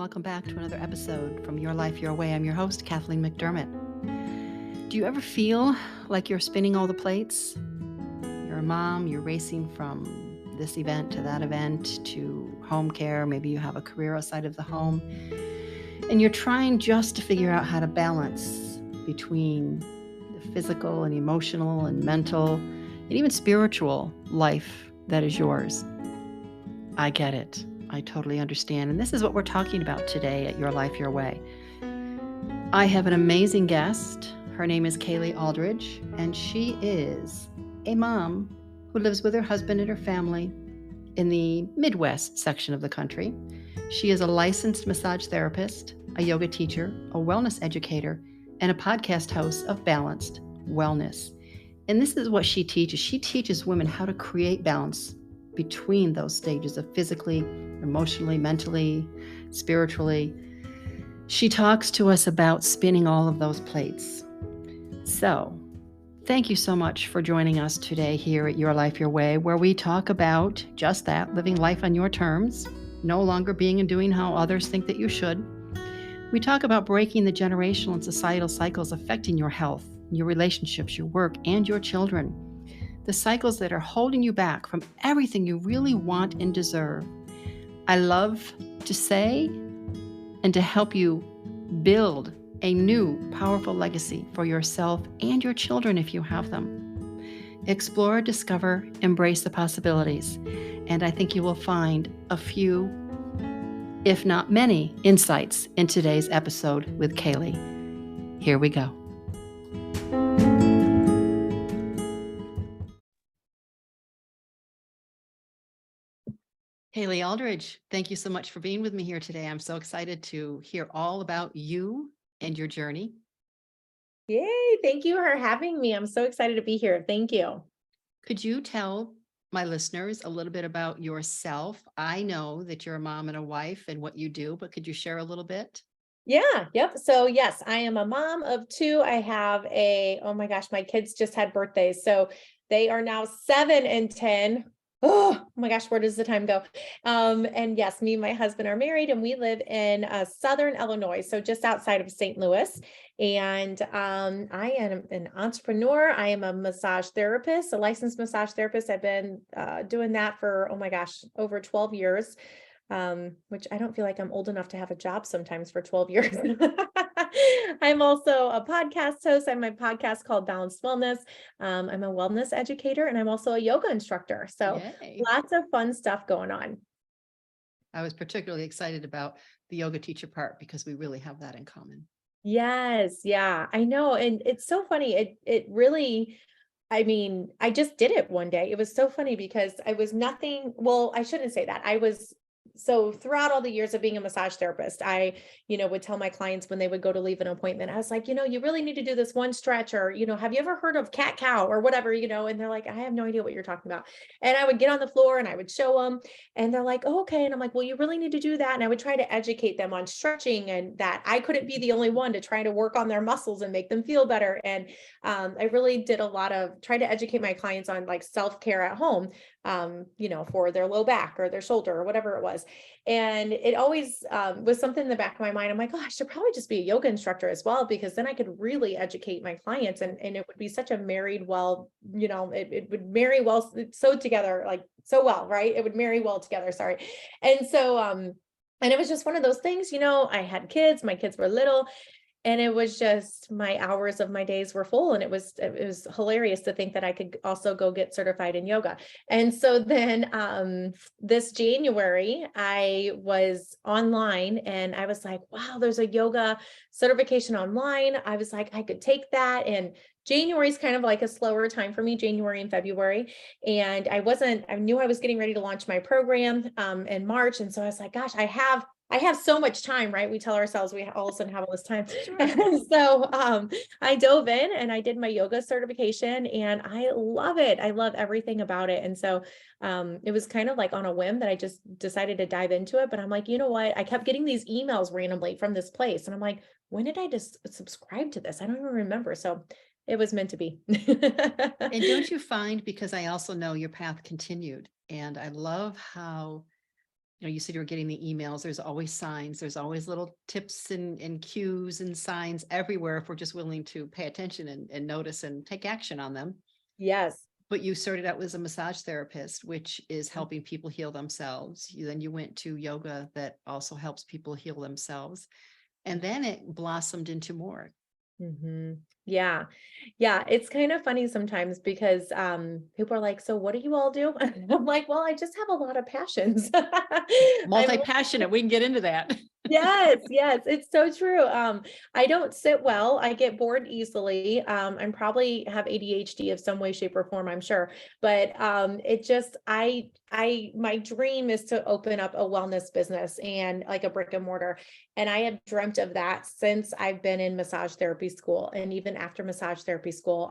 welcome back to another episode from Your Life, Your Way. I'm your host, Kathleen McDermott. Do you ever feel like you're spinning all the plates? You're a mom, you're racing from this event to that event to home care. Maybe you have a career outside of the home, and you're trying just to figure out how to balance between the physical and emotional and mental and even spiritual life that is yours. I get it. I totally understand. And this is what we're talking about today at Your Life, Your Way. I have an amazing guest. Her name is Cayle Alldredge, and she is a mom who lives with her husband and her family in the Midwest section of the country. She is a licensed massage therapist, a yoga teacher, a wellness educator, and a podcast host of Balanced Wellness. And this is what she teaches. She teaches women how to create balance between those stages of physically, emotionally, mentally, spiritually. She talks to us about spinning all of those plates. So, thank you so much for joining us today here at Your Life, Your Way, where we talk about just that, living life on your terms, no longer being and doing how others think that you should. We talk about breaking the generational and societal cycles affecting your health, your relationships, your work, and your children. The cycles that are holding you back from everything you really want and deserve. I love to say and to help you build a new, powerful legacy for yourself and your children if you have them. Explore, discover, embrace the possibilities. And I think you will find a few, if not many, insights in today's episode with Cayle. Here we go. Cayle Alldredge, thank you so much for being with me here today. I'm so excited to hear all about you and your journey. Yay, thank you for having me. I'm so excited to be here. Thank you. Could you tell my listeners a little bit about yourself? I know that you're a mom and a wife and what you do, but could you share a little bit? Yep. So yes, I am a mom of two. I have oh my gosh, my kids just had birthdays. So they are now 7 and 10. Oh my gosh, where does the time go? And yes, me and my husband are married and we live in Southern Illinois, so just outside of St. Louis. And I am an entrepreneur. I am a massage therapist, a licensed massage therapist. I've been doing that for, oh my gosh, over 12 years. Which I don't feel like I'm old enough to have a job sometimes for 12 years. I'm also a podcast host. I have my podcast called Balanced Wellness. I'm a wellness educator and I'm also a yoga instructor. So Yay. lots of fun stuff going on. I was particularly excited about the yoga teacher part because we really have that in common. Yes. Yeah, I know. And it's so funny. It really, I mean, I just did it one day. It was so funny because I was nothing. Well, I shouldn't say that. So throughout all the years of being a massage therapist, I, would tell my clients when they would go to leave an appointment, I was like, you really need to do this one stretch, or, have you ever heard of cat cow or whatever, and they're like, I have no idea what you're talking about. And I would get on the floor and I would show them and they're like, oh, okay. And I'm like, well, you really need to do that. And I would try to educate them on stretching and that I couldn't be the only one to try to work on their muscles and make them feel better. And I really did try to educate my clients on like self-care at home, for their low back or their shoulder or whatever it was. And it always was something in the back of my mind. I'm like, oh, I should probably just be a yoga instructor as well, because then I could really educate my clients and it would be such a married, well, it would marry well, so together, like so well, right? It would marry well together. Sorry. And so, and it was just one of those things, I had kids, my kids were little. And it was just my hours of my days were full. And it was hilarious to think that I could also go get certified in yoga. And so then this January, I was online and I was like, wow, there's a yoga certification online. I was like, I could take that. And January is kind of like a slower time for me, January and February. And I knew I was getting ready to launch my program in March. And so I was like, gosh, I have so much time, right? We tell ourselves we all of a sudden have all this time. Sure. And so I dove in and I did my yoga certification and I love it. I love everything about it. And so it was kind of like on a whim that I just decided to dive into it. But I'm like, you know what? I kept getting these emails randomly from this place. And I'm like, when did I just subscribe to this? I don't even remember. So it was meant to be. And don't you find, because I also know your path continued, and I love how you said you were getting the emails. There's always signs. There's always little tips and cues and signs everywhere if we're just willing to pay attention and notice and take action on them. Yes. But you started out as a massage therapist, which is helping people heal themselves. Then you went to yoga that also helps people heal themselves. And then it blossomed into more. Hmm. Yeah. Yeah. It's kind of funny sometimes because people are like, so what do you all do? I'm like, well, I just have a lot of passions. I'm Multi-passionate. We can get into that. Yes, yes, it's so true. I don't sit well. I get bored easily. I'm probably have ADHD of some way, shape, or form, I'm sure. But it just my dream is to open up a wellness business and like a brick and mortar. And I have dreamt of that since I've been in massage therapy school. And even after massage therapy school,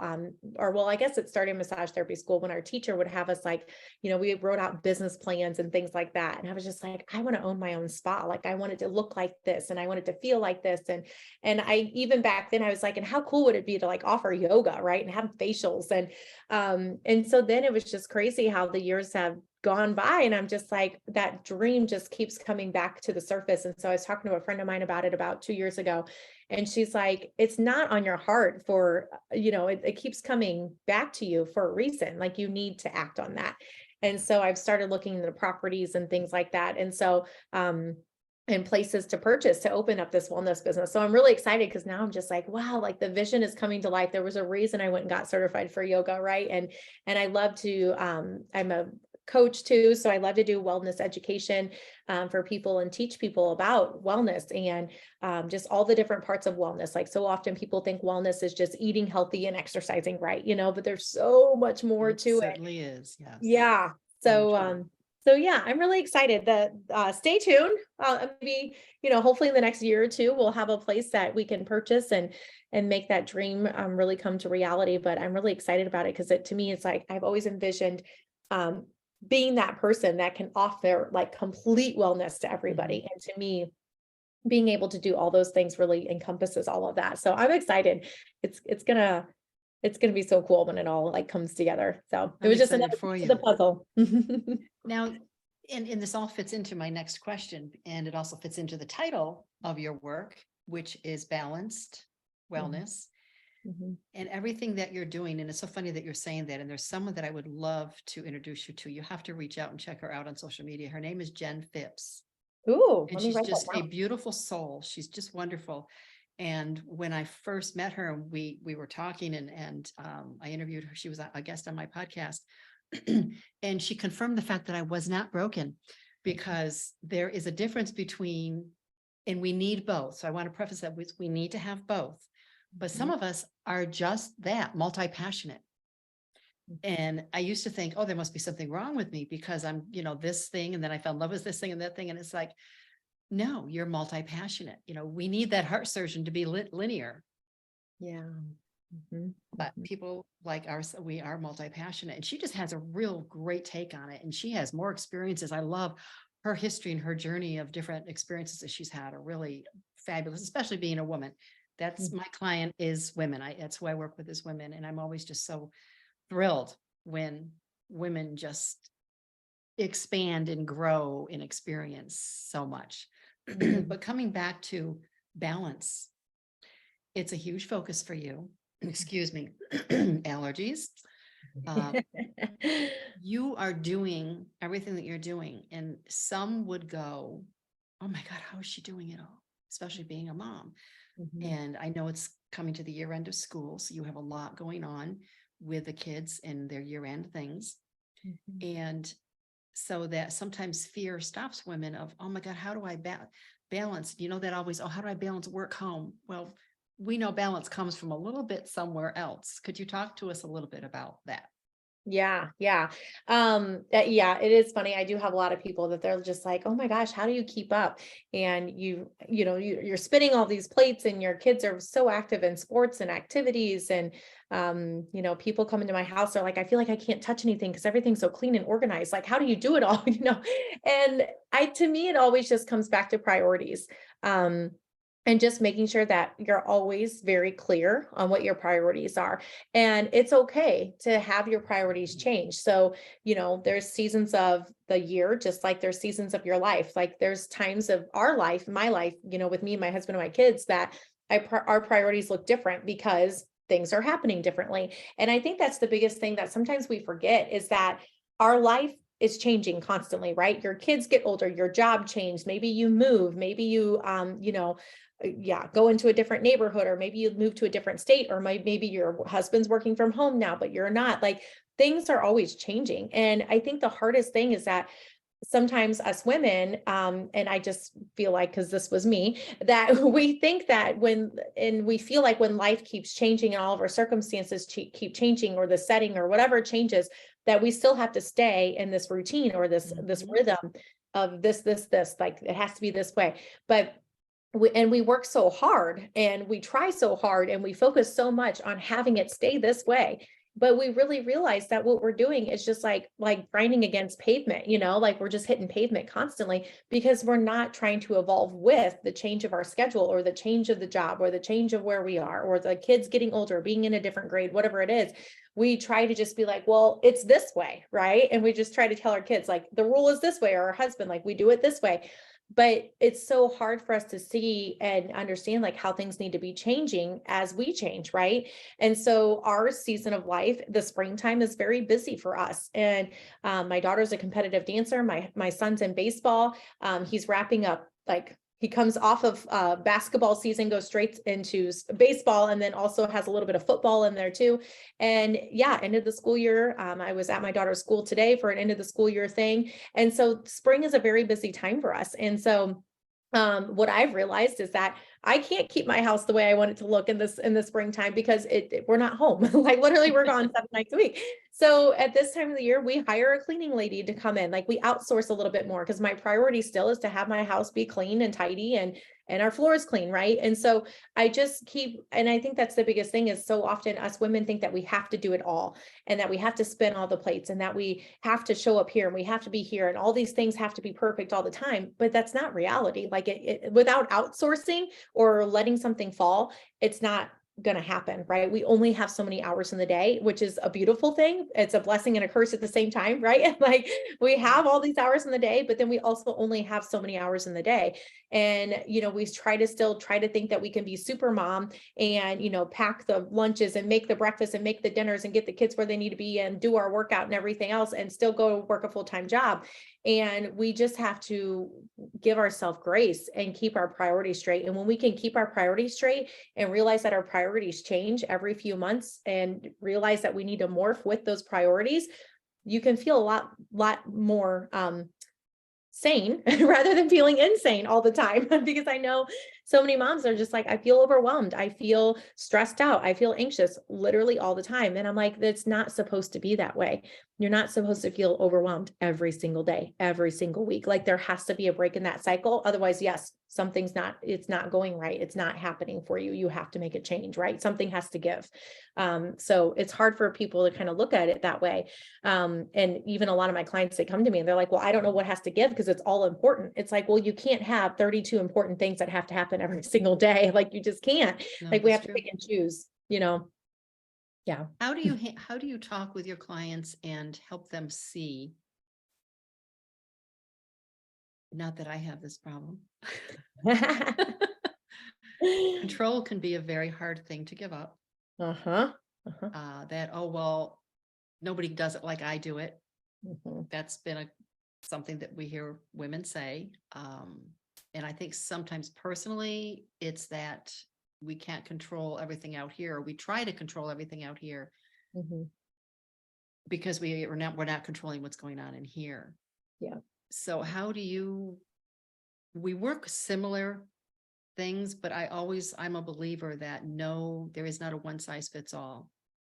or well, I guess it started in massage therapy school when our teacher would have us like, we wrote out business plans and things like that. And I was just like, I want to own my own spa. Like I wanted to look like this and I wanted to feel like this. And I even back then I was like, and how cool would it be to like offer yoga, right? And have facials. And so then it was just crazy how the years have gone by. And I'm just like, that dream just keeps coming back to the surface. And so I was talking to a friend of mine about it about 2 years ago. And she's like, it's not on your heart for, it keeps coming back to you for a reason. Like you need to act on that. And so I've started looking into properties and things like that. And so, and places to purchase to open up this wellness business. So I'm really excited because now I'm just like, wow, like the vision is coming to life. There was a reason I went and got certified for yoga, right? And I love to, I'm a coach too, so I love to do wellness education for people and teach people about wellness and just all the different parts of wellness. Like so often people think wellness is just eating healthy and exercising right, but there's so much more It to it. certainly is. Yes. Yeah. So yeah, I'm really excited that stay tuned. Maybe, hopefully in the next year or two, we'll have a place that we can purchase and make that dream really come to reality. But I'm really excited about it because to me, it's like I've always envisioned being that person that can offer like complete wellness to everybody. And to me, being able to do all those things really encompasses all of that. So I'm excited. It's gonna be so cool when it all like comes together. So it I'm was just excited another for piece you. of the puzzle. Now, and this all fits into my next question, and it also fits into the title of your work, which is balanced wellness. Mm-hmm. And everything that you're doing. And it's so funny that you're saying that. And there's someone that I would love to introduce you to. You have to reach out and check her out on social media. Her name is Jen Phipps. Ooh, And let me she's write that just a down. beautiful soul. She's just wonderful. And when I first met her, we were talking and I interviewed her. She was a guest on my podcast. And she confirmed the fact that I was not broken because there is a difference between, and we need both. So I want to preface that with we need to have both. But some of us are just that multi-passionate. And I used to think, oh, there must be something wrong with me because I'm, this thing. And then I fell in love with this thing and that thing. And it's like, no, you're multi-passionate. We need that heart surgeon to be linear. Yeah. But people like ours, we are multi-passionate. And she just has a real great take on it. And she has more experiences. I love her history and her journey of different experiences that she's had are really fabulous, especially being a woman. That's my client is women. That's who I work with is women. And I'm always just so thrilled when women just expand and grow and experience so much. But coming back to balance, it's a huge focus for you. Excuse me, allergies. You are doing everything that you're doing. And some would go, oh my God, how is she doing it all? Especially being a mom. And I know it's coming to the year end of school. So you have a lot going on with the kids and their year end things. And so that sometimes fear stops women of, oh my God, how do I balance? That always, oh, how do I balance work home? Well, we know balance comes from a little bit somewhere else. Could you talk to us a little bit about that? Yeah. Yeah. Yeah, it is funny. I do have a lot of people that they're just like, oh my gosh, how do you keep up? And you're spinning all these plates and your kids are so active in sports and activities. And, people come into my house, they're like, I feel like I can't touch anything because everything's so clean and organized. Like, how do you do it all? And to me, it always just comes back to priorities. And just making sure that you're always very clear on what your priorities are. And it's okay to have your priorities change. So, there's seasons of the year, just like there's seasons of your life. Like there's times of our life, my life, with me, my husband, and my kids, that our priorities look different because things are happening differently. And I think that's the biggest thing that sometimes we forget, is that our life is changing constantly, right? Your kids get older, your job changed, maybe you move, maybe you, yeah, go into a different neighborhood, or maybe you move to a different state, or maybe your husband's working from home now, but you're not. Like things are always changing. And I think the hardest thing is that sometimes us women, and I just feel like, because this was me, that we think that we feel like when life keeps changing and all of our circumstances keep changing, or the setting or whatever changes, that we still have to stay in this routine, or this rhythm of this, like it has to be this way. But we work so hard, and we try so hard, and we focus so much on having it stay this way, but we really realize that what we're doing is just like grinding against pavement, like we're just hitting pavement constantly, because we're not trying to evolve with the change of our schedule, or the change of the job, or the change of where we are, or the kids getting older, being in a different grade, whatever it is. We try to just be like, well, it's this way, right? And we just try to tell our kids, like, the rule is this way, or our husband, like, we do it this way. But it's so hard for us to see and understand like how things need to be changing as we change, right? And so our season of life, the springtime, is very busy for us. And my daughter's a competitive dancer. My son's in baseball. He's wrapping up, like, he comes off of basketball season, goes straight into baseball, and then also has a little bit of football in there too. And yeah, end of the school year. I was at my daughter's school today for an end of the school year thing. And so spring is a very busy time for us. And so what I've realized is that I can't keep my house the way I want it to look in the springtime, because we're not home. Like literally we're gone 7 nights a week. So at this time of the year, we hire a cleaning lady to come in. Like we outsource a little bit more, because my priority still is to have my house be clean and tidy, and our floors clean, right? And so I just keep, and I think that's the biggest thing, is so often us women think that we have to do it all, and that we have to spin all the plates, and that we have to show up here, and we have to be here, and all these things have to be perfect all the time. But that's not reality. Like without outsourcing or letting something fall, it's not going to happen, right? We only have so many hours in the day, which is a beautiful thing. It's a blessing and a curse at the same time, right? Like we have all these hours in the day, but then we also only have so many hours in the day. And, we still try to think that we can be super mom and, pack the lunches and make the breakfast and make the dinners and get the kids where they need to be and do our workout and everything else, and still go work a full-time job. And we just have to give ourselves grace and keep our priorities straight. And when we can keep our priorities straight and realize that our priorities change every few months, and realize that we need to morph with those priorities, you can feel a lot more sane rather than feeling insane all the time. Because I know so many moms are just like, I feel overwhelmed, I feel stressed out, I feel anxious literally all the time. And I'm like, that's not supposed to be that way. You're not supposed to feel overwhelmed every single day, every single week. Like there has to be a break in that cycle. Otherwise, yes, it's not going right. It's not happening for you. You have to make a change, right? Something has to give. So it's hard for people to kind of look at it that way. And even a lot of my clients, they come to me and they're like, well, I don't know what has to give because it's all important. It's like, well, you can't have 32 important things that have to happen every single day. Like you just can't. No, Like we have that's to true. pick and choose, Yeah. How do you talk with your clients and help them see? Not that I have this problem. Control can be a very hard thing to give up. Uh-huh. Uh-huh. That, oh, well, nobody does it like I do it. Mm-hmm. That's been something that we hear women say. And I think sometimes personally, it's that we can't control everything out here, or we try to control everything out here Mm-hmm. because we're not controlling what's going on in here. Yeah. So we work similar things, but I'm a believer that no, there is not a one size fits all.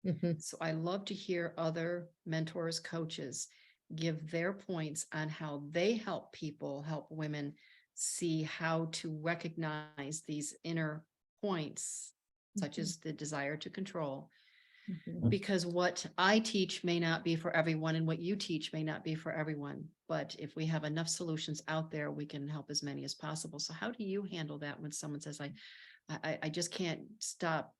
Mm-hmm. So I love to hear other mentors, coaches give their points on how they help women see how to recognize these inner points, such as the desire to control, Mhm. because what I teach may not be for everyone and what you teach may not be for everyone. But if we have enough solutions out there, we can help as many as possible. So how do you handle that when someone says, I just can't stop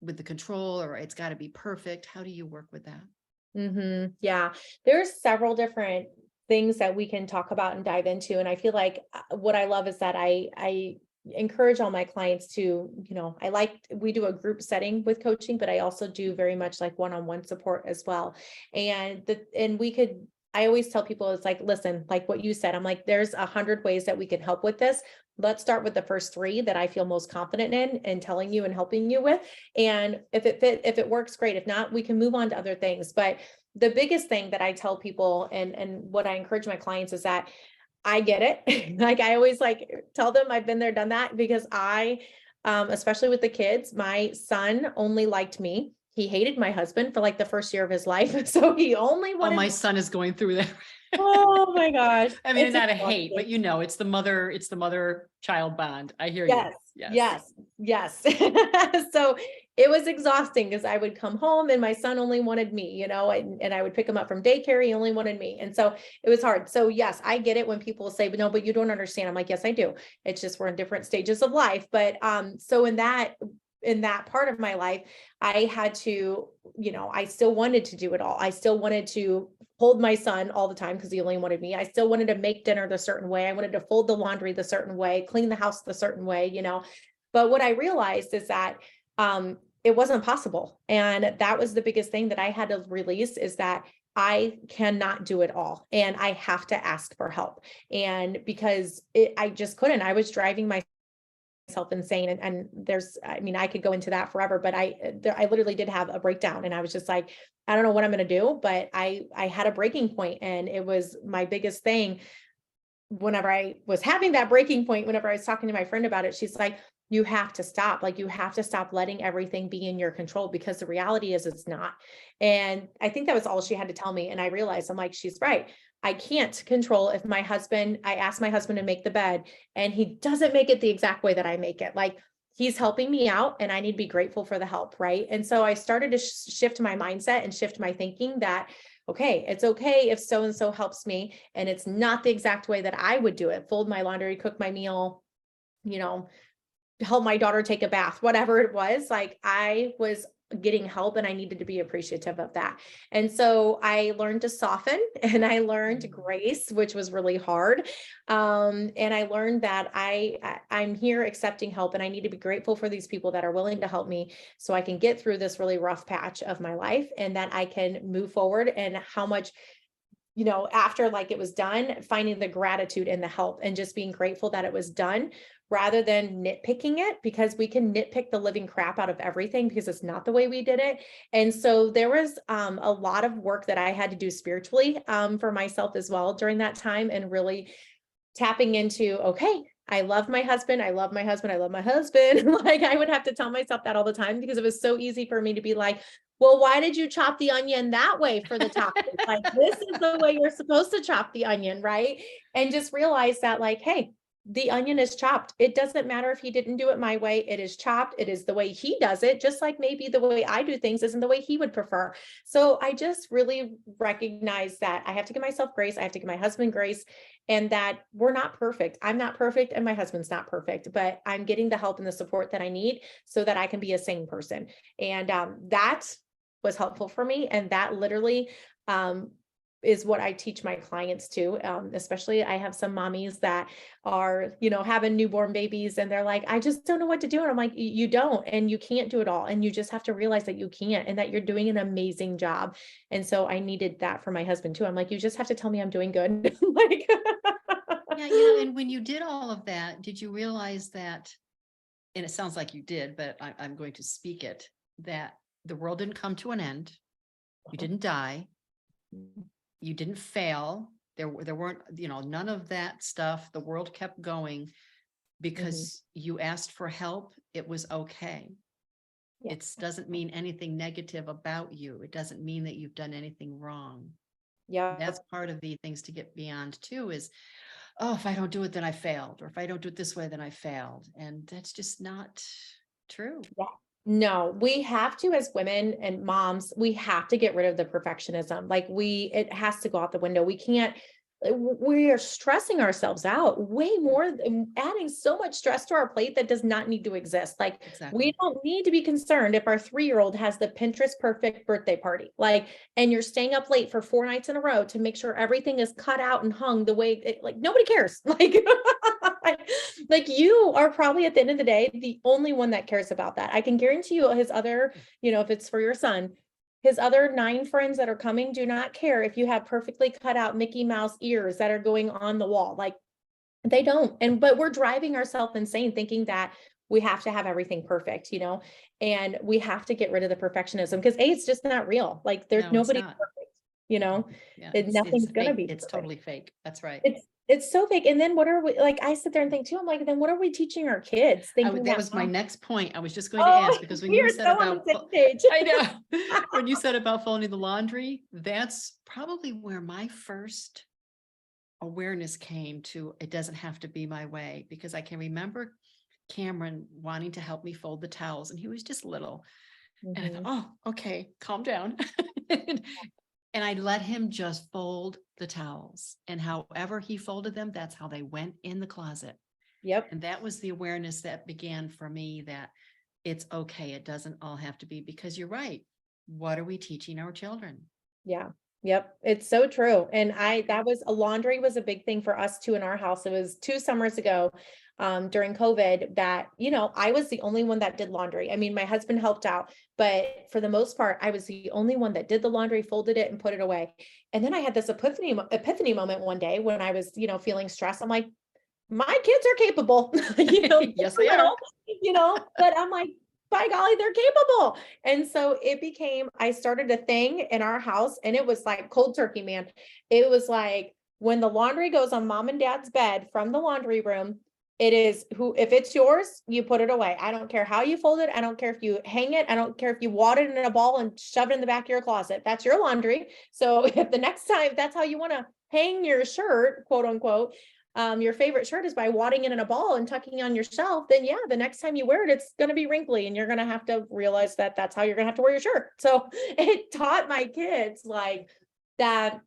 with the control, or it's got to be perfect? How do you work with that? Yeah, there's several different things that we can talk about and dive into. And I feel like what I love is that I encourage all my clients to, we do a group setting with coaching, but I also do very much like one-on-one support as well. And we could, I always tell people, it's like, listen, like what you said, I'm like, there's 100 ways that we can help with this. Let's start with the first three that I feel most confident in and telling you and helping you with. And if it works, great. If not, we can move on to other things. But the biggest thing that I tell people and what I encourage my clients is that I get it. Like I always like tell them I've been there, done that, because especially with the kids, my son only liked me. He hated my husband for like the first year of his life. So he only Oh, wanted my me. son is going through that. Oh my gosh. I mean, It's not a hate, but exhausting. it's the mother child bond. I hear you. Yes, Yes. yes, yes. So it was exhausting because I would come home and my son only wanted me, and I would pick him up from daycare. He only wanted me. And so it was hard. So yes, I get it when people say, but no, but you don't understand. I'm like, yes, I do. It's just we're in different stages of life. But so in that part of my life, I had to, I still wanted to do it all. I still wanted to hold my son all the time because he only wanted me. I still wanted to make dinner the certain way. I wanted to fold the laundry the certain way, clean the house the certain way. But what I realized is that it wasn't possible. And that was the biggest thing that I had to release, is that I cannot do it all and I have to ask for help. And because I just couldn't, I was driving myself insane. And I could go into that forever, but I literally did have a breakdown, and I was just like, I don't know what I'm going to do, but I had a breaking point, and it was my biggest thing. Whenever I was having that breaking point, whenever I was talking to my friend about it, she's like, you have to stop. Like, you have to stop letting everything be in your control, because the reality is it's not. And I think that was all she had to tell me. And I realized, I'm like, she's right. I can't control if I ask my husband to make the bed and he doesn't make it the exact way that I make it. Like, he's helping me out and I need to be grateful for the help. Right. And so I started to shift my mindset and shift my thinking that, okay, it's okay if so-and-so helps me and it's not the exact way that I would do it. Fold my laundry, cook my meal, you know, help my daughter take a bath, whatever it was. Like, I was getting help and I needed to be appreciative of that. And so I learned to soften and I learned grace, which was really hard. And I learned that I'm here accepting help and I need to be grateful for these people that are willing to help me so I can get through this really rough patch of my life, and that I can move forward. And how much, after like it was done, finding the gratitude in the help and just being grateful that it was done, rather than nitpicking it, because we can nitpick the living crap out of everything because it's not the way we did it. And so there was a lot of work that I had to do spiritually for myself as well during that time, and really tapping into, okay, I love my husband. I love my husband. I love my husband. Like, I would have to tell myself that all the time because it was so easy for me to be like, well, why did you chop the onion that way for the tacos? Like, this is the way you're supposed to chop the onion, right? And just realize that, like, hey, the onion is chopped. It doesn't matter if he didn't do it my way. It is chopped. It is the way he does it, just like maybe the way I do things isn't the way he would prefer. So I just really recognize that I have to give myself grace. I have to give my husband grace, and that we're not perfect. I'm not perfect and my husband's not perfect, but I'm getting the help and the support that I need so that I can be a sane person. And that was helpful for me. And that literally is what I teach my clients too. Especially, I have some mommies that are, having newborn babies and they're like, I just don't know what to do. And I'm like, you don't, and you can't do it all. And you just have to realize that you can't, and that you're doing an amazing job. And so I needed that for my husband too. I'm like, you just have to tell me I'm doing good. Like, Yeah, and when you did all of that, did you realize that, and it sounds like you did, but I'm going to speak it, that the world didn't come to an end. You didn't die. You didn't fail. There weren't, none of that stuff. The world kept going Mhm. because you asked for help. It was okay. Yeah. It doesn't mean anything negative about you. It doesn't mean that you've done anything wrong. Yeah. That's part of the things to get beyond too, is, oh, if I don't do it, then I failed. Or if I don't do it this way, then I failed. And that's just not true. Yeah. No, we have to, as women and moms, we have to get rid of the perfectionism. Like it has to go out the window. We can't, we are stressing ourselves out way more, adding so much stress to our plate that does not need to exist. Like we Exactly. don't need to be concerned if our 3-year-old has the Pinterest perfect birthday party, like, and you're staying up late for 4 nights in a row to make sure everything is cut out and hung the way like nobody cares. Like you are probably at the end of the day, the only one that cares about that. I can guarantee you his other, if it's for your son, his other 9 friends that are coming do not care if you have perfectly cut out Mickey Mouse ears that are going on the wall. Like they don't. But we're driving ourselves insane thinking that we have to have everything perfect, and we have to get rid of the perfectionism because it's just not real. Like there's No, it's nobody's not. perfect, you know, Yeah, and it's nothing's gonna fake. be It's perfect. totally fake. That's right. It's so fake. And then what are we like? I sit there and think too, I'm like, then what are we teaching our kids? Thinking That that, was my next point. I was just going to oh, ask, because when we you are said so on the about, same page. I know, when you said about folding the laundry, that's probably where my first awareness came to, it doesn't have to be my way, because I can remember Cameron wanting to help me fold the towels, and he was just little. And I thought, Mhm. oh, okay, calm down. And I let him just fold the towels. And however he folded them, that's how they went in the closet. Yep. And that was the awareness that began for me, that it's okay. It doesn't all have to be, because you're right. What are we teaching our children? Yeah. Yep. It's so true. And that was laundry was a big thing for us too in our house. It was 2 summers ago, during COVID that, I was the only one that did laundry. I mean, my husband helped out, but for the most part, I was the only one that did the laundry, folded it and put it away. And then I had this epiphany moment one day when I was, feeling stressed. I'm like, my kids are capable, Yes, just a they are. little, but I'm like, by golly, they're capable. And so I started a thing in our house and it was like cold turkey, man. It was like when the laundry goes on mom and dad's bed from the laundry room, if it's yours, you put it away. I don't care how you fold it. I don't care if you hang it. I don't care if you wad it in a ball and shove it in the back of your closet. That's your laundry. So if the next time that's how you want to hang your shirt, quote unquote, your favorite shirt is by wadding it in a ball and tucking on your shelf, then yeah, the next time you wear it, it's going to be wrinkly and you're going to have to realize that that's how you're going to have to wear your shirt. So it taught my kids like that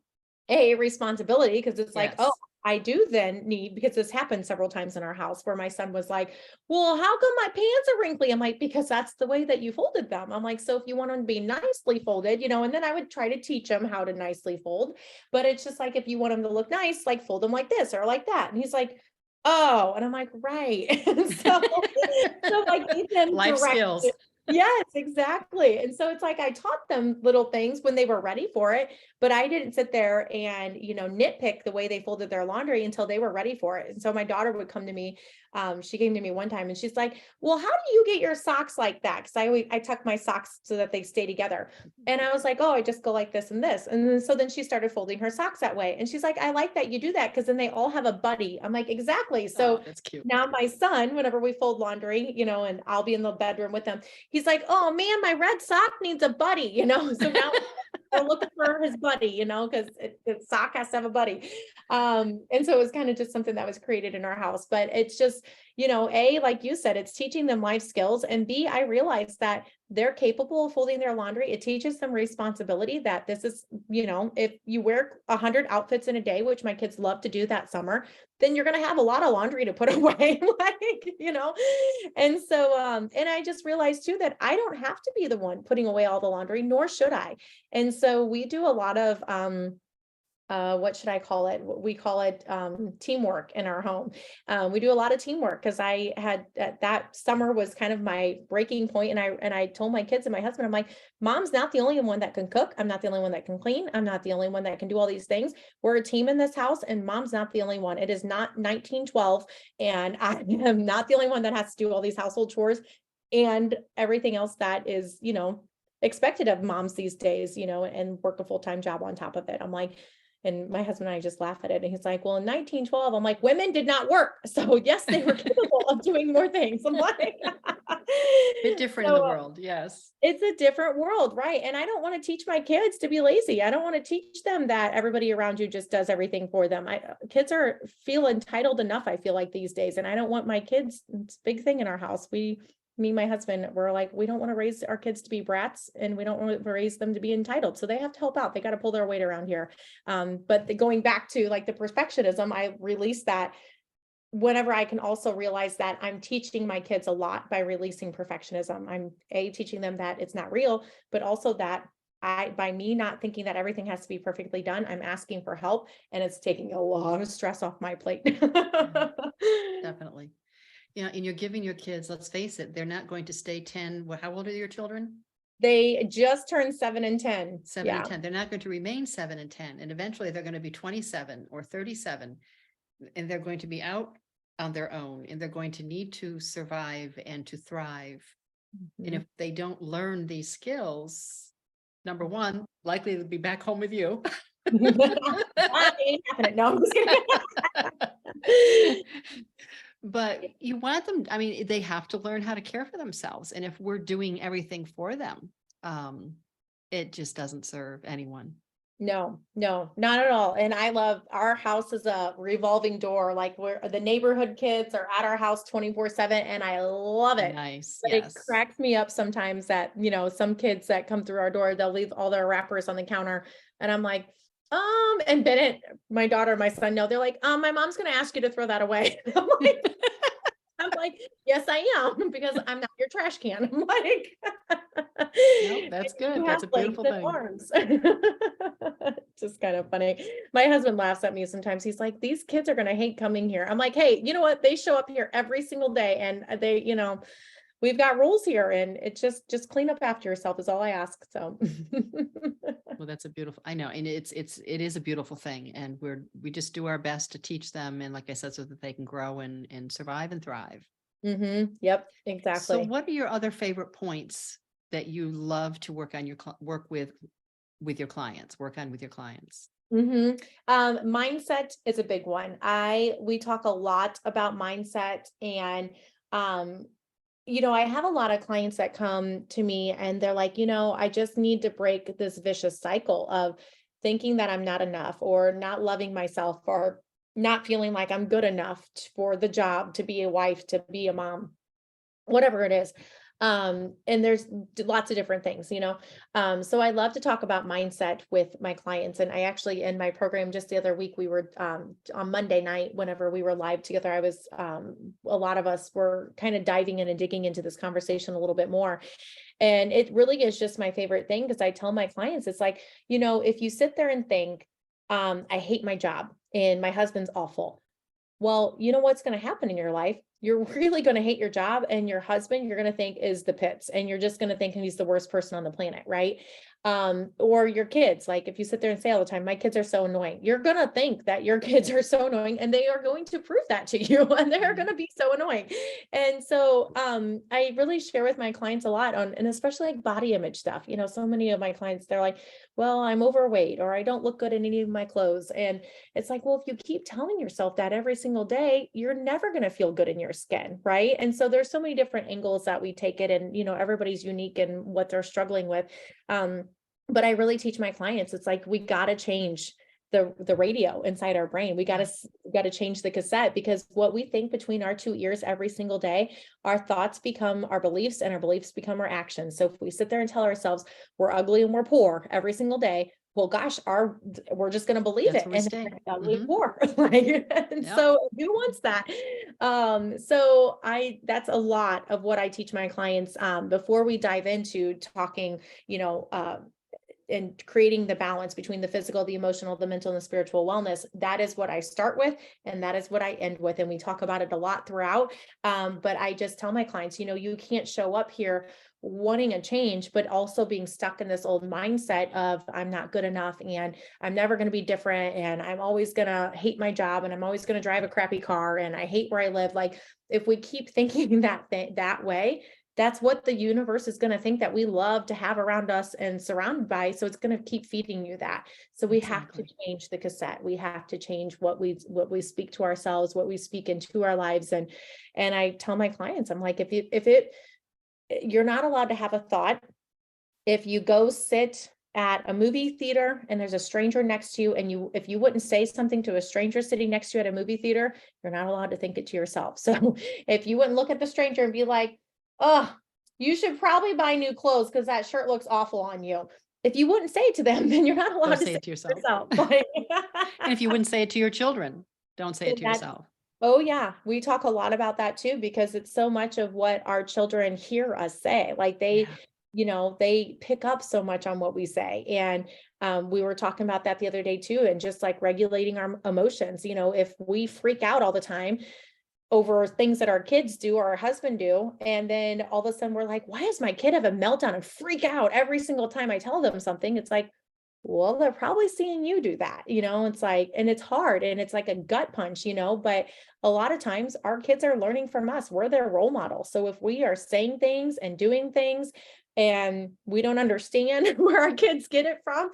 a responsibility because it's like, oh, Yes. I do then need, because this happened several times in our house where my son was like, well, how come my pants are wrinkly? I'm like, because that's the way that you folded them. I'm like, so if you want them to be nicely folded, and then I would try to teach him how to nicely fold. But it's just like, if you want them to look nice, like fold them like this or like that. And he's like, oh, and I'm like, right. And so I gave them Life direction. skills. Yes, exactly. And so it's like I taught them little things when they were ready for it, but I didn't sit there and, nitpick the way they folded their laundry until they were ready for it. And so my daughter would come to me. She came to me one time and she's like, well, how do you get your socks like that? Because I tuck my socks so that they stay together. And I was like, oh, I just go like this and this. And then she started folding her socks that way. And she's like, I like that you do that because then they all have a buddy. I'm like, exactly. Oh, So that's cute. now my son, whenever we fold laundry, and I'll be in the bedroom with him, he's like, oh man, my red sock needs a buddy, So now we're looking for his buddy, because the sock has to have a buddy. And so it was kind of just something that was created in our house, but it's just, A, like you said, it's teaching them life skills. And B, I realized that they're capable of folding their laundry. It teaches them responsibility that this is, if you wear 100 outfits in a day, which my kids love to do that summer, then you're going to have a lot of laundry to put away, and so, and I just realized too, that I don't have to be the one putting away all the laundry, nor should I. And so we do a lot of, what should I call it? We call it teamwork in our home. We do a lot of teamwork because I had that summer was kind of my breaking point, and I told my kids and my husband, I'm like, Mom's not the only one that can cook. I'm not the only one that can clean. I'm not the only one that can do all these things. We're a team in this house, and Mom's not the only one. It is not 1912, and I am not the only one that has to do all these household chores and everything else that is, expected of moms these days, and work a full-time job on top of it. I'm like, and my husband and I just laugh at it. And he's like, well, in 1912, I'm like, women did not work. So yes, they were capable of doing more things. I'm like, Bit different in the so world. Yes. it's a different world, right? And I don't want to teach my kids to be lazy. I don't want to teach them that everybody around you just does everything for them. Kids feel entitled enough, I feel like these days. And I don't want my kids, it's a big thing in our house. me and my husband were like, we don't want to raise our kids to be brats, and we don't want to raise them to be entitled. So they have to help out. They got to pull their weight around here. Going back to like the perfectionism, I release that whenever I can also realize that I'm teaching my kids a lot by releasing perfectionism. I'm teaching them that it's not real, but also that by me not thinking that everything has to be perfectly done, I'm asking for help, and it's taking a lot of stress off my plate. Definitely. Yeah, and you're giving your kids, let's face it, they're not going to stay 10. How old are your children? They just turned 7 and 10. 7 and 10. They're not going to remain 7 and 10. And eventually they're going to be 27 or 37. And they're going to be out on their own, and they're going to need to survive and to thrive. And Mhm. if they don't learn these skills, number one, likely to be back home with you. That ain't happening. No, I'm just kidding. But you want them, I mean, they have to learn how to care for themselves. And if we're doing everything for them, it just doesn't serve anyone. No, not at all. And I love, our house is a revolving door. Like, where the neighborhood kids are at our house 24/7, and I love it. Nice. But it Yes. cracks me up sometimes that, some kids that come through our door, they'll leave all their wrappers on the counter. And I'm like, and Bennett, my daughter, my son, know, they're like, my mom's gonna ask you to throw that away. I'm like, yes, I am, because I'm not your trash can. I'm like, No, that's good. you have That's a legs beautiful and thing. arms. Just kind of funny. My husband laughs at me sometimes. He's like, these kids are going to hate coming here. I'm like, hey, you know what? They show up here every single day, and we've got rules here, and it's just clean up after yourself is all I ask. So Well, that's a beautiful, I know, and it is a beautiful thing. And we just do our best to teach them. And like I said, so that they can grow and survive and thrive. Yep, So exactly. what are your other favorite points that you love to work on work with your clients, work on with your clients? Mindset is a big one. We talk a lot about mindset, and um, I have a lot of clients that come to me and they're like, I just need to break this vicious cycle of thinking that I'm not enough, or not loving myself, or not feeling like I'm good enough for the job, to be a wife, to be a mom, whatever it is. And there's lots of different things. So I love to talk about mindset with my clients. And I actually, in my program just the other week, we were on Monday night, whenever we were live together, I was a lot of us were kind of diving in and digging into this conversation a little bit more. And it really is just my favorite thing, because I tell my clients, it's like, if you sit there and think, I hate my job and my husband's awful, well, you know what's going to happen in your life? You're really going to hate your job, and your husband, you're going to think, is the pits, and you're just going to think he's the worst person on the planet, right? Or your kids, like, if you sit there and say all the time, my kids are so annoying, you're going to think that your kids are so annoying, and they are going to prove that to you, and they're going to be so annoying. And so I really share with my clients a lot on, and especially like body image stuff. So many of my clients, they're like, well, I'm overweight, or I don't look good in any of my clothes. And it's like, well, if you keep telling yourself that every single day, you're never going to feel good in your skin, right? And so there's so many different angles that we take it, and everybody's unique in what they're struggling with. But I really teach my clients, it's like, we got to change the radio inside our brain. We got to change the cassette, because what we think between our two ears every single day, our thoughts become our beliefs, and our beliefs become our actions. So if we sit there and tell ourselves we're ugly and we're poor every single day, well, gosh, we're just going to believe That's it, where we and stay. ugly Mhm. poor. Like, and Yep. so who wants that? So that's a lot of what I teach my clients before we dive into talking, and creating the balance between the physical, the emotional, the mental, and the spiritual wellness. That is what I start with, and that is what I end with. And we talk about it a lot throughout. But I just tell my clients, you can't show up here wanting a change, but also being stuck in this old mindset of, I'm not good enough, and I'm never going to be different, and I'm always going to hate my job, and I'm always going to drive a crappy car, and I hate where I live. Like, if we keep thinking that way, that's what the universe is going to think that we love to have around us and surrounded by. So it's going to keep feeding you that. So we have to Exactly. change the cassette. We have to change what we speak to ourselves, what we speak into our lives. And I tell my clients, I'm like, you're not allowed to have a thought. If you go sit at a movie theater and there's a stranger next to you, and if you wouldn't say something to a stranger sitting next to you at a movie theater, you're not allowed to think it to yourself. So if you wouldn't look at the stranger and be like, Oh, you should probably buy new clothes because that shirt looks awful on you. If you wouldn't say it to them, then you're not Don't allowed to say say it to it yourself. yourself. And Like, if you wouldn't say it to your children, don't say it and to that's yourself. oh yeah, we talk a lot about that too because it's so much of what our children hear us say. Like Yeah. they pick up so much on what we say. And we were talking about that the other day too, and just like regulating our emotions. If we freak out all the time over things that our kids do or our husband do, and then all of a sudden we're like, why does my kid have a meltdown and freak out every single time I tell them something? It's like, well, they're probably seeing you do that, it's like, and it's hard and it's like a gut punch, but a lot of times our kids are learning from us. We're their role model. So if we are saying things and doing things and we don't understand where our kids get it from,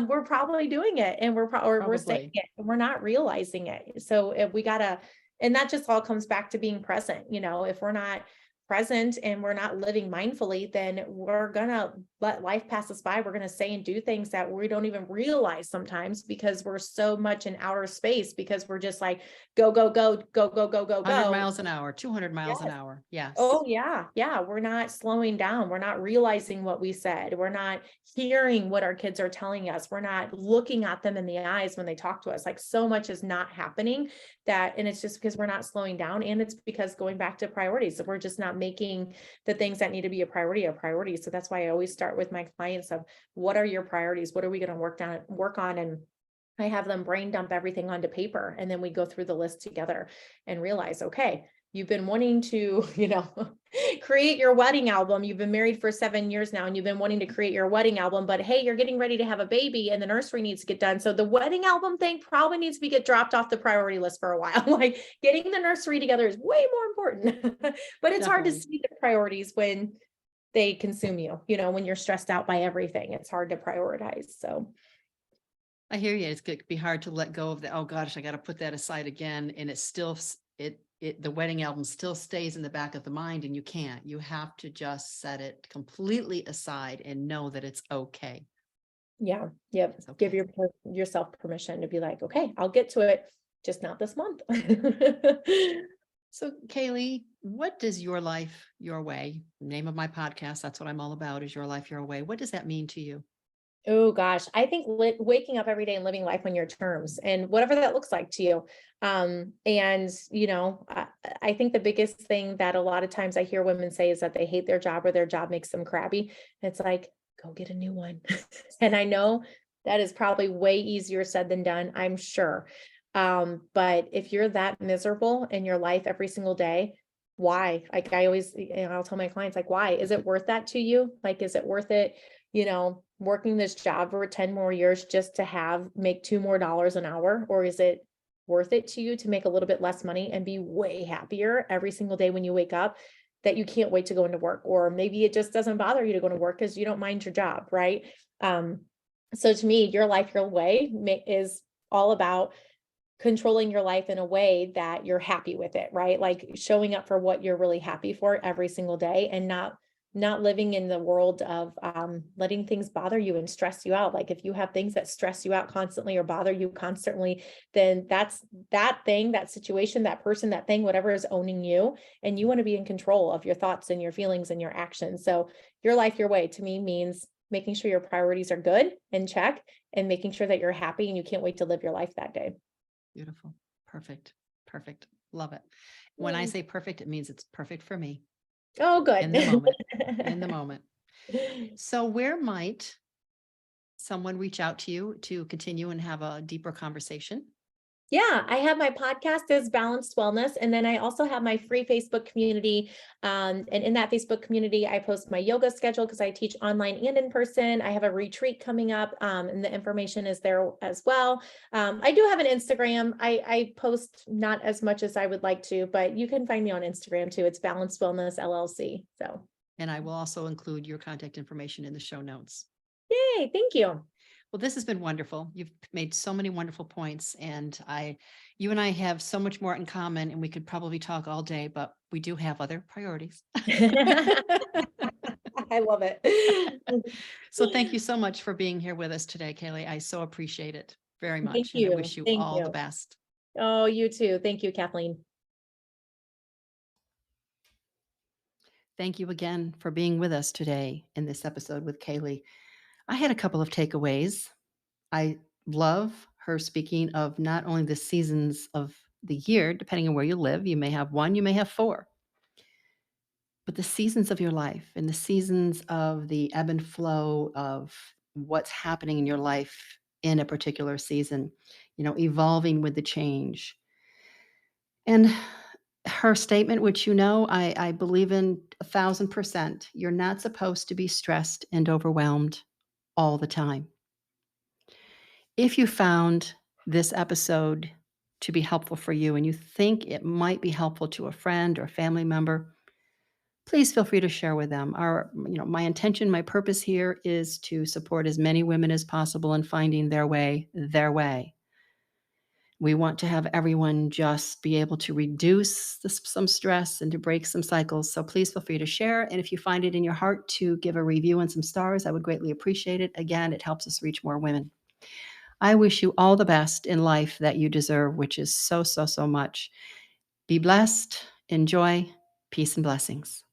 we're probably doing it and or we're saying Probably. it and we're not realizing it. So if we gotta, and that just all comes back to being present. If we're not present and we're not living mindfully, then we're gonna let life pass us by. We're gonna say and do things that we don't even realize sometimes because we're so much in outer space because we're just like go, go, go, go, go, go, go, 100 go. miles an hour, 200 miles an Yes. hour. Yes. Oh yeah, yeah. We're not slowing down. We're not realizing what we said. We're not hearing what our kids are telling us. We're not looking at them in the eyes when they talk to us. Like so much is not happening and it's just because we're not slowing down. And it's because going back to priorities, we're just not making the things that need to be a priority. So that's why I always start with my clients of what are your priorities? What are we going to work on? And I have them brain dump everything onto paper. And then we go through the list together and realize, okay, you've been wanting to, create your wedding album. You've been married for 7 years now and you've been wanting to create your wedding album, but hey, you're getting ready to have a baby and the nursery needs to get done. So the wedding album thing probably needs to get dropped off the priority list for a while. Like getting the nursery together is way more important, but it's hard to Definitely. see the priorities when they consume you, when you're stressed out by everything, it's hard to prioritize. So I hear you. It's going to be hard to let go of the, oh gosh, I got to put that aside again. And it's still, the wedding album still stays in the back of the mind and you can't. You have to just set it completely aside and know that it's okay. yeah, yep. It's Give okay. yourself permission to be like, okay, I'll get to it, just not this month. So, Kaylee, what does your life your way, name of my podcast, that's what I'm all about, is your life your way. What does that mean to you? Oh gosh, I think waking up every day and living life on your terms and whatever that looks like to you. And I think the biggest thing that a lot of times I hear women say is that they hate their job or their job makes them crabby. It's like, go get a new one. And I know that is probably way easier said than done, I'm sure. But if you're that miserable in your life every single day, why? Like I always, I'll tell my clients, like, why? Is it worth that to you? Like, is it worth it? Working this job for 10 more years just to make $2 more an hour? Or is it worth it to you to make a little bit less money and be way happier every single day when you wake up that you can't wait to go into work? Or maybe it just doesn't bother you to go to work because you don't mind your job, right? Um, so to me, your life, your way is all about controlling your life in a way that you're happy with it, right? Like showing up for what you're really happy for every single day and not living in the world of letting things bother you and stress you out. Like if you have things that stress you out constantly or bother you constantly, then that's that thing, that situation, that person, that thing, whatever is owning you. And you want to be in control of your thoughts and your feelings and your actions. So your life, your way to me means making sure your priorities are good and check and making sure that you're happy and you can't wait to live your life that day. Beautiful. Perfect. Perfect. Love it. When I say perfect, it means it's perfect for me Oh, good. in the moment, in the moment. So where might someone reach out to you to continue and have a deeper conversation? Yeah, I have my podcast is Balanced Wellness, and then I also have my free Facebook community. And in that Facebook community, I post my yoga schedule because I teach online and in person. I have a retreat coming up, and the information is there as well. I do have an Instagram. I post not as much as I would like to, but you can find me on Instagram too. It's Balanced Wellness LLC. So, And I will also include your contact information in the show notes. yay! Thank you. Well, this has been wonderful. You've made so many wonderful points, and you and I have so much more in common, and we could probably talk all day, but we do have other priorities. I love it. So thank you so much for being here with us today, Kaylee. I so appreciate it very Thank much, and I you. wish you Thank all the you. best. Oh, you too. Thank you, Kathleen. Thank you again for being with us today in this episode with Kaylee. I had a couple of takeaways. I love her speaking of not only the seasons of the year, depending on where you live, you may have one, you may have four, but the seasons of your life and the seasons of the ebb and flow of what's happening in your life in a particular season, evolving with the change. And her statement, which I believe in 1,000%, you're not supposed to be stressed and overwhelmed all the time. If you found this episode to be helpful for you and you think it might be helpful to a friend or family member, please feel free to share with them. My intention, my purpose here is to support as many women as possible in finding their way, their way. We want to have everyone just be able to reduce some stress and to break some cycles. So please feel free to share. And if you find it in your heart to give a review and some stars, I would greatly appreciate it. Again, it helps us reach more women. I wish you all the best in life that you deserve, which is so, so, so much. Be blessed. Enjoy. Peace and blessings.